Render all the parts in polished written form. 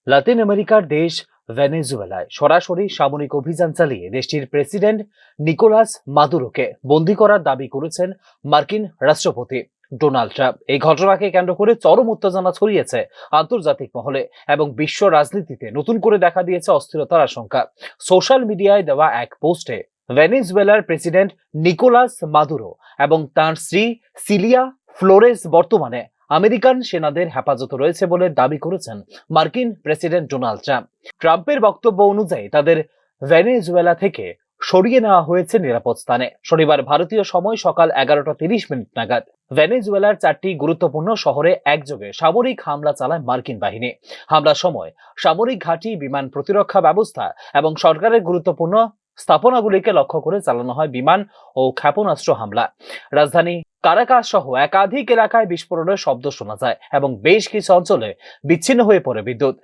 লাতিন আমেরিকার দেশ ভেনেজুয়েলায় সরাসরি সামরিক অভিযান চালিয়ে দেশটির প্রেসিডেন্ট নিকোলাস মাদুরোকে বন্দী করার দাবি করেছেন মার্কিন রাষ্ট্রপতি ডোনাল্ড ট্রাম্প। এই ঘটনাকে কেন্দ্র করে চরম উত্তেজনা ছড়িয়েছে আন্তর্জাতিক মহলে এবং বিশ্ব রাজনীতিতে নতুন করে দেখা দিয়েছে অস্থিরতার আশঙ্কা। সোশ্যাল মিডিয়ায় দেওয়া এক পোস্টে ভেনেজুয়েলার প্রেসিডেন্ট নিকোলাস মাদুরো এবং তাঁর স্ত্রী সিলিয়া ফ্লোরেস বর্তমানে আমেরিকান সেনাদের হেফাজতে রয়েছে বলে দাবি করেছেন মার্কিন প্রেসিডেন্ট ডোনাল্ড ট্রাম্প। ট্রাম্পের বক্তব্য অনুযায়ী তাদের ভেনেজুয়েলা থেকে সরিয়ে নেওয়া হয়েছে নিরাপদ স্থানে। শনিবার ভারতীয় সময় সকাল 11:30 নাগাদ ভেনেজুয়েলার 4টি গুরুত্বপূর্ণ শহরে একযোগে সামরিক হামলা চালায় মার্কিন বাহিনী। হামলার সময় সামরিক ঘাঁটি, বিমান প্রতিরক্ষা ব্যবস্থা এবং সরকারের গুরুত্বপূর্ণ স্থাপনাগুলিকে লক্ষ্য করে চালানো হয় বিমান ও ক্ষেপণাস্ত্র হামলা। রাজধানী কারাকাস সহ একাধিক এলাকায় বিস্ফোরণের শব্দ শোনা যায় এবং বেশ কিছু অঞ্চলে বিচ্ছিন্ন হয়ে পড়ে বিদ্যুৎ।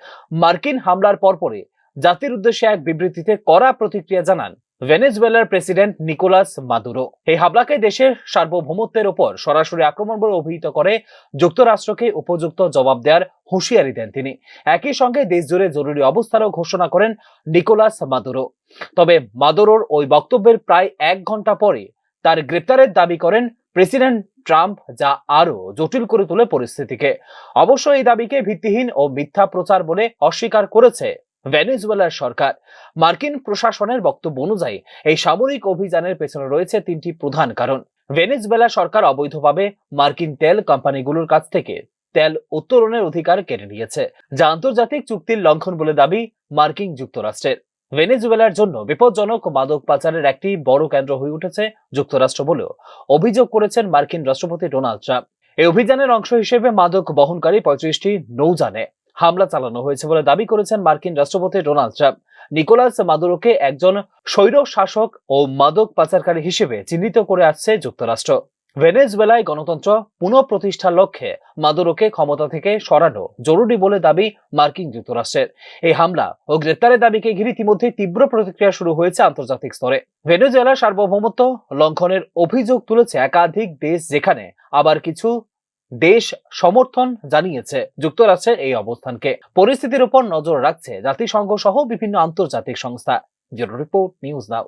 মার্কিন হামলার পরপরই জাতির উদ্দেশ্যে এক বিবৃতিতে কড়া প্রতিক্রিয়া জানান ভেনেজুয়েলার প্রেসিডেন্ট নিকোলাস মাদুরো। এই হামলাকে দেশের সার্বভৌমত্বের উপর সরাসরি আক্রমণ বলে অভিহিত করে যুক্তরাষ্ট্রকে উপযুক্ত জবাব দেওয়ার হুঁশিয়ারি দেন তিনি। একই সঙ্গে দেশজুড়ে জরুরি অবস্থারও ঘোষণা করেন নিকোলাস মাদুরো। তবে মাদুরোর ওই বক্তব্যের প্রায় 1 ঘন্টা পরে তার গ্রেপ্তারের দাবি করেন প্রেসিডেন্ট ট্রাম্প, যা আরো জটিল করে তোলে পরিস্থিতিকে। অবশ্য এই দাবিকে ভিত্তিহীন ও মিথ্যা প্রচার বলে অস্বীকার করেছে ভেনেজুয়েলার সরকার। মার্কিন প্রশাসনের বক্তব্য অনুযায়ী এই সামরিক অভিযানের পেছনে রয়েছে 3টি প্রধান কারণ। ভেনেজুয়েলা সরকার অবৈধভাবে মার্কিন তেল কোম্পানিগুলোর কাছ থেকে তেল উত্তোলনের অধিকার কেড়ে নিয়েছে, যা আন্তর্জাতিক চুক্তির লঙ্ঘন বলে দাবি মার্কিন যুক্তরাষ্ট্রের। ভেনেজুয়েলার জন্য বিপজ্জনক মাদক পাচারের একটি বড় কেন্দ্র হয়ে উঠেছে যুক্তরাষ্ট্র বলেও অভিযোগ করেছেন মার্কিন রাষ্ট্রপতি ডোনাল্ড ট্রাম্প। এই অভিযানের অংশ হিসেবে মাদক বহনকারী 35টি নৌযানে হামলা চালানো হয়েছে বলে দাবি করেছেন মার্কিন রাষ্ট্রপতি ডোনাল্ড ট্রাম্প। নিকোলাস মাদুরোকে একজন স্বৈর শাসক ও মাদক পাচারকারী হিসেবে চিহ্নিত করে আসছে যুক্তরাষ্ট্র। ভেনেজুয়েলায় গণতন্ত্র পুনঃপ্রতিষ্ঠার লক্ষ্যে মাদুরোকে ক্ষমতা থেকে সরানো জরুরি বলে দাবি মার্কিন যুক্তরাষ্ট্রের। এই হামলা ও গ্রেপ্তারের দাবিকে ঘিরে ইতিমধ্যে তীব্র প্রতিক্রিয়া শুরু হয়েছে আন্তর্জাতিক স্তরে। ভেনেজুয়েলার সার্বভৌমত্ব লঙ্ঘনের অভিযোগ তুলেছে একাধিক দেশ, যেখানে আবার কিছু দেশ সমর্থন জানিয়েছে যুক্তরাষ্ট্রের এই অবস্থানকে। পরিস্থিতির উপর নজর রাখছে জাতিসংঘ সহ বিভিন্ন আন্তর্জাতিক সংস্থা। Bureau report, news now.